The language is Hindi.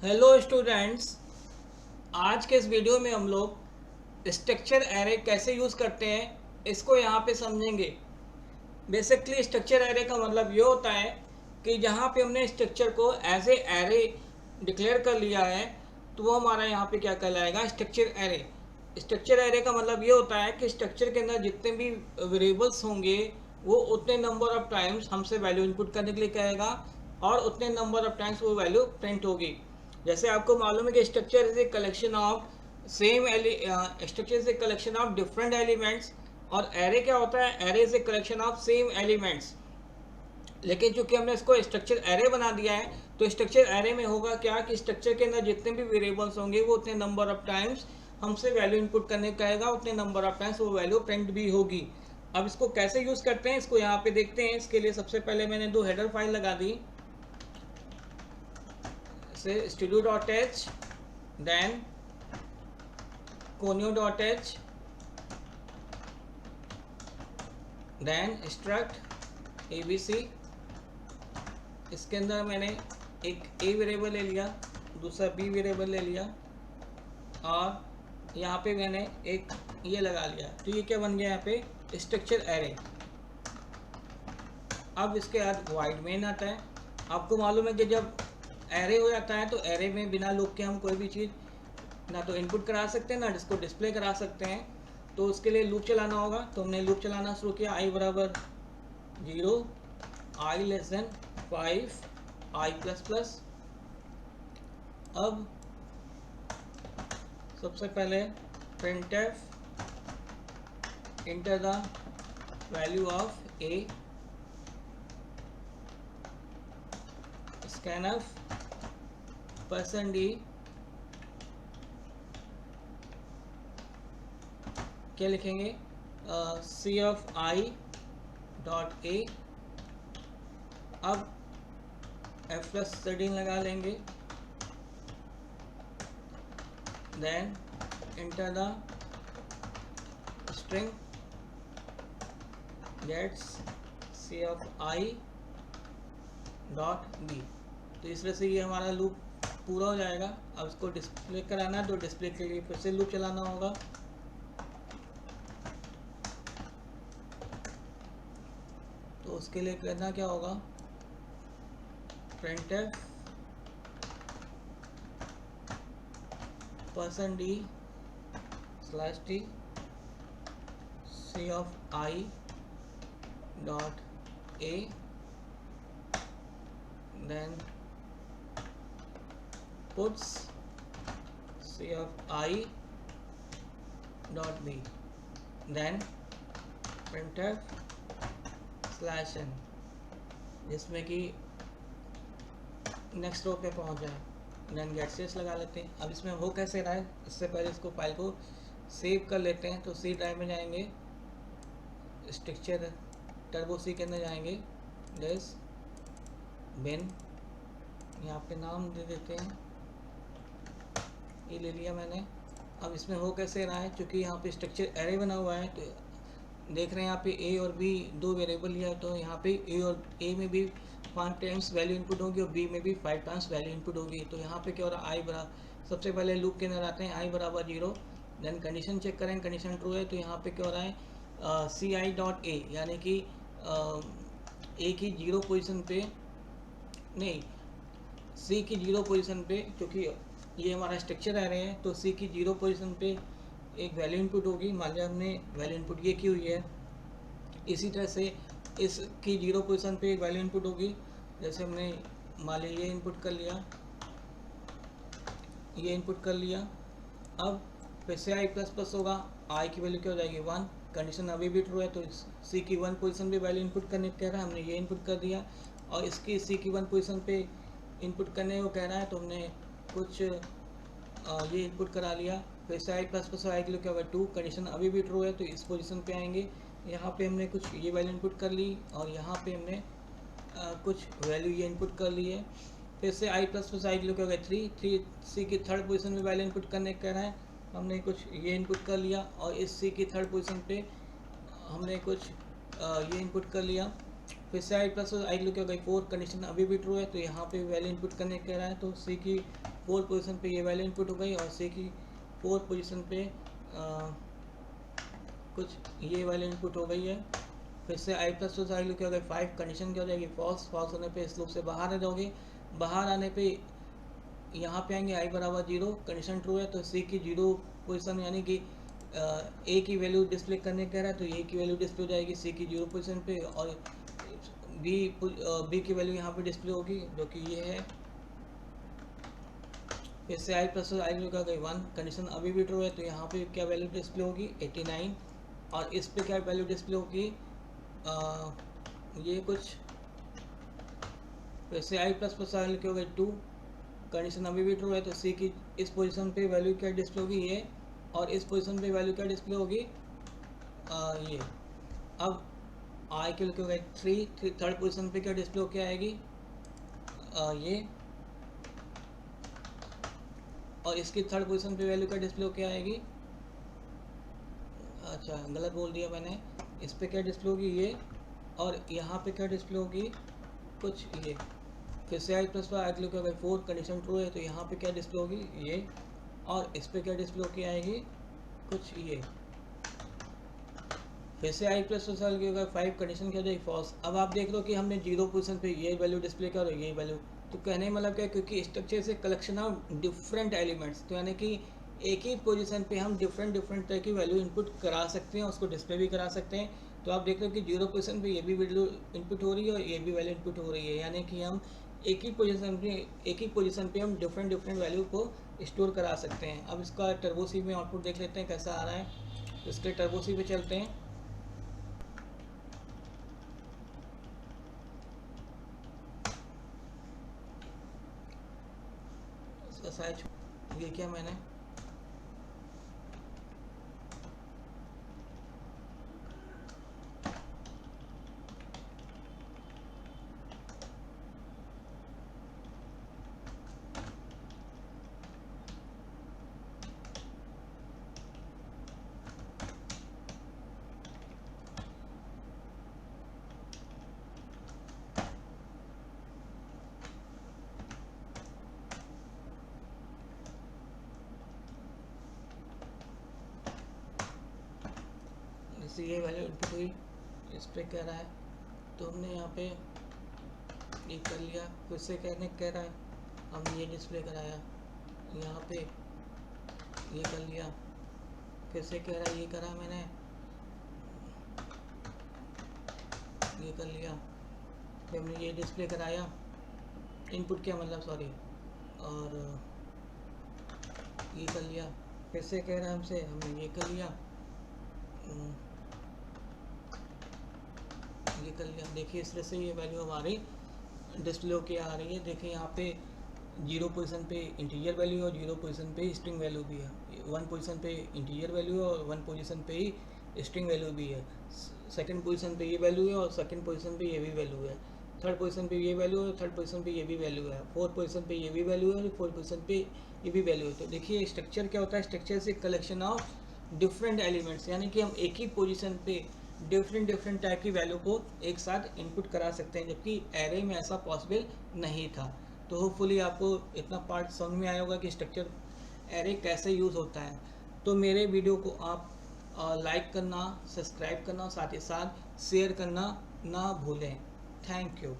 हेलो स्टूडेंट्स, आज के इस वीडियो में हम लोग स्ट्रक्चर एरे कैसे यूज़ करते हैं इसको यहाँ पे समझेंगे। बेसिकली स्ट्रक्चर एरे का मतलब ये होता है कि जहाँ पे हमने स्ट्रक्चर को एज ए एरे डिक्लेयर कर लिया है तो वो हमारा यहाँ पे क्या कहलाएगा, स्ट्रक्चर एरे। स्ट्रक्चर एरे का मतलब ये होता है कि स्ट्रक्चर के अंदर जितने भी वेरिएबल्स होंगे वो उतने नंबर ऑफ टाइम्स हमसे वैल्यू इनपुट करने के लिए कहेगा और उतने नंबर ऑफ टाइम्स वो वैल्यू प्रिंट होगी। जैसे आपको मालूम है कि structure is a collection of structure is a collection of different elements और एरे क्या होता है, array is a collection of same elements. लेकिन चूंकि हमने इसको स्ट्रक्चर एरे बना दिया है तो स्ट्रक्चर एरे में होगा क्या कि स्ट्रक्चर के अंदर जितने भी वेरिएबल्स होंगे वो उतने नंबर ऑफ टाइम्स हमसे वैल्यू इनपुट करने का कहेगा, उतने नंबर ऑफ टाइम्स वो वैल्यू प्रिंट भी होगी। अब इसको कैसे यूज़ करते हैं इसको यहाँ पे देखते हैं। इसके लिए सबसे पहले मैंने दो हेडर फाइल लगा दी, से studio.h, then conio.h, then struct abc। इसके अंदर मैंने एक a वेरिएबल ले लिया, दूसरा b वेरिएबल ले लिया और यहाँ पे मैंने एक ये लगा लिया। तो ये क्या बन गया यहाँ पे, स्ट्रक्चर एरे। अब इसके बाद वाइड मेन आता है। आपको मालूम है कि जब एरे हो जाता है तो एरे में बिना लूप के हम कोई भी चीज़ ना तो इनपुट करा सकते हैं ना इसको डिस्प्ले करा सकते हैं। तो उसके लिए लूप चलाना होगा। तो हमने लूप चलाना शुरू किया, i बराबर 0, i less than 5, i plus plus. अब सबसे पहले printf enter the value of a, scanf %d क्या लिखेंगे, c of i dot a। अब f+13 लगा लेंगे, then enter the string gets c of i dot b। तो इस तरह से ये हमारा लूप पूरा हो जाएगा। अब इसको डिस्प्ले कराना है तो डिस्प्ले के लिए फिर से लूप चलाना होगा। तो उसके लिए करना क्या होगा, printf %d /t c of i dot a, then puts c of i dot b, then printf /n, जिसमें कि नेक्स्ट रो पे पहुंच जाए, देन गेट सेस लगा लेते हैं। अब इसमें हो कैसे रहा है, इससे पहले इसको फाइल को सेव कर लेते हैं। तो सी ड्राइव में जाएंगे, स्ट्रक्चर टर्बो सी के अंदर जाएंगे, डेस बिन, यहाँ पे नाम दे देते हैं, ये ले लिया मैंने। अब इसमें हो कैसे रहा है, क्योंकि यहाँ पे स्ट्रक्चर एरे बना हुआ है तो देख रहे हैं यहाँ पे a और b दो वेरिएबल लिया है। तो यहाँ पे a में भी 5 टाइम्स वैल्यू इनपुट होगी और b में भी 5 टाइम्स वैल्यू इनपुट होगी। तो यहाँ पे क्या हो रहा है, i बराबर, सबसे पहले लूप के अंदर आते हैं, i बराबर 0, देन कंडीशन चेक करें, कंडीशन ट्रू है। तो यहाँ पे क्या हो रहा है, सी आई डॉट ए, यानी कि a की 0 पोजिशन पे, नहीं c की 0 पोजिशन पे, क्योंकि ये हमारा स्ट्रक्चर आ रहे हैं तो c की 0 पोजिशन पे एक वैल्यू इनपुट होगी। मान लिया हमने वैल्यू इनपुट ये की हुई है, इसी तरह से इसकी 0 पोजिशन पे एक वैल्यू इनपुट होगी। जैसे हमने मान लिया ये इनपुट कर लिया, ये इनपुट कर लिया। अब फिर से i प्लस प्लस होगा, i की वैल्यू क्या हो जाएगी 1, कंडीशन अभी भी ट्रू है तो c की 1 पोजिशन पे वैल्यू इनपुट करने कह रहा है, हमने ये इनपुट कर दिया। और इसकी c की 1 पोजिशन पे इनपुट करने को कह रहा है तो हमने कुछ ये इनपुट करा लिया। फिर से i प्लस प्लस आई के लिए क्या होगा 2, कंडीशन अभी भी ट्रू है तो इस पोजीशन पे आएंगे। यहाँ पे हमने कुछ ये वैल्यू इनपुट कर ली और यहाँ पे हमने कुछ वैल्यू ये इनपुट कर ली है। फिर से i प्लस प्लस आई के लिए क्या होगा 3 सी की थर्ड पोजीशन में वैल्यू इनपुट करने कह रहा है, हमने कुछ ये इनपुट कर लिया। और इस सी की थर्ड पोजीशन पे हमने कुछ ये इनपुट कर लिया। फिर से i प्लस आई के लिए क्या होगा 4, कंडीशन अभी भी ट्रू है तो यहाँ पे वैल्यू इनपुट करने कह रहा है तो सी की फोर्थ पोजीशन पे ये वैल्यू इनपुट हो गई और सी की फोर्थ पोजीशन पे कुछ ये वैल्यू इनपुट हो गई है। फिर से आई प्लस टू वैल्यू क्या हो गई 5, कंडीशन क्या हो जाएगी फॉल्स, फॉल्स होने पे इस लूप से बाहर आ जाओगे, बाहर आने पे यहाँ पे आएंगे आई बराबर 0, कंडीशन ट्रू है तो सी की 0 पोजीशन यानी कि ए की वैल्यू डिस्प्ले करने कह रहा है तो ए की वैल्यू डिस्प्ले हो जाएगी सी की 0 पोजीशन पे, और बी की वैल्यू यहाँ पे डिस्प्ले होगी जो कि ये है। फिर से आई प्लस आई वैल्यू क्या गई 1, कंडीशन अभी भी ट्रू है तो यहाँ पे क्या वैल्यू डिस्प्ले होगी 89, और इस पे क्या वैल्यू डिस्प्ले होगी ये कुछ। फिर से आई प्लस प्लस आई क्या हो गई 2, कंडीशन अभी भी ट्रू है तो सी की इस पोजीशन पे वैल्यू क्या डिस्प्ले होगी ये, और इस पोजीशन पे वैल्यू क्या डिस्प्ले होगी ये। अब आई के लिए क्या हो गई 3, थर्ड पोजीशन पे क्या डिस्प्ले होकर आएगी ये, और इसकी थर्ड पोजीशन पे वैल्यू क्या डिस्प्ले होकर आएगी, अच्छा गलत बोल दिया मैंने, इस पे क्या डिस्प्ले होगी ये, और यहाँ पे क्या डिस्प्ले होगी कुछ ये। फिर से आई प्लस आई क्या हो गई 4, कंडीशन ट्रू है तो यहाँ पे क्या डिस्प्ले होगी ये, और इस पे क्या डिस्प्ले होकर आएगी कुछ ये। फिर से आई प्लस प्लस आई होगा 5, कंडीशन क्या हो जाएगी फॉल्स। अब आप देख लो कि हमने 0 पोजीशन पे ये वैल्यू डिस्प्ले कर ये वैल्यू, तो कहने मतलब क्या, क्योंकि स्ट्रक्चर से कलेक्शन ऑफ डिफरेंट एलिमेंट्स, तो यानी कि एक ही पोजीशन पे हम डिफरेंट तरह की वैल्यू इनपुट करा सकते हैं, उसको डिस्प्ले भी करा सकते हैं। तो आप देख लो कि 0 पोजीशन पे ये भी वैल्यू इनपुट हो रही है और ये भी वैल्यू इनपुट हो रही है, यानी कि हम एक ही पोजीशन पे हम डिफरेंट वैल्यू को स्टोर करा सकते हैं। अब इसका टर्बो सी में आउटपुट देख लेते हैं कैसा आ रहा है, तो इसके टर्बो सी पे चलते हैं। इसका साइज ये किया मैंने, जैसे ये वैल्यू इनपुट हुई इस पे कह रहा है तो हमने यहाँ पे ये कर लिया। फिर से कह रहा है हमने ये डिस्प्ले कराया, यहाँ पे ये कर लिया। फिर से कह रहा है ये करा मैंने, ये कर लिया। फिर हमने ये डिस्प्ले कराया, इनपुट किया मतलब सॉरी, और ये कर लिया। फिर से कह रहा है हमसे, हमने ये कर लिया, ये कर लिया। देखिए इस तरह से ये वैल्यू हमारी डिस्प्ले होके आ रही है। देखिए यहाँ पे 0 पोजीशन पे इंटीजर वैल्यू है और 0 पोजीशन पे स्ट्रिंग वैल्यू भी है, 1 पोजीशन पे इंटीजर वैल्यू है और 1 पोजीशन पे ही स्ट्रिंग वैल्यू भी है, सेकंड पोजीशन पे ये वैल्यू है और सेकंड पोजीशन पे ये भी वैल्यू है, थर्ड पोजीशन पे ये वैल्यू है, थर्ड पोजीशन पे ये भी वैल्यू है, फोर्थ पोजीशन पे ये भी वैल्यू है और फोर्थ पोजीशन पे ये भी वैल्यू है। तो देखिए स्ट्रक्चर क्या होता है, स्ट्रक्चर से कलेक्शन ऑफ डिफरेंट एलिमेंट्स, यानी कि हम एक ही पोजीशन पे डिफरेंट टाइप की वैल्यू को एक साथ इनपुट करा सकते हैं, जबकि एरे में ऐसा पॉसिबल नहीं था। तो होपफुली आपको इतना पार्ट समझ में आया होगा कि स्ट्रक्चर एरे कैसे यूज़ होता है। तो मेरे वीडियो को आप लाइक करना, सब्सक्राइब करना, साथ ही साथ शेयर करना ना भूलें। Thank you.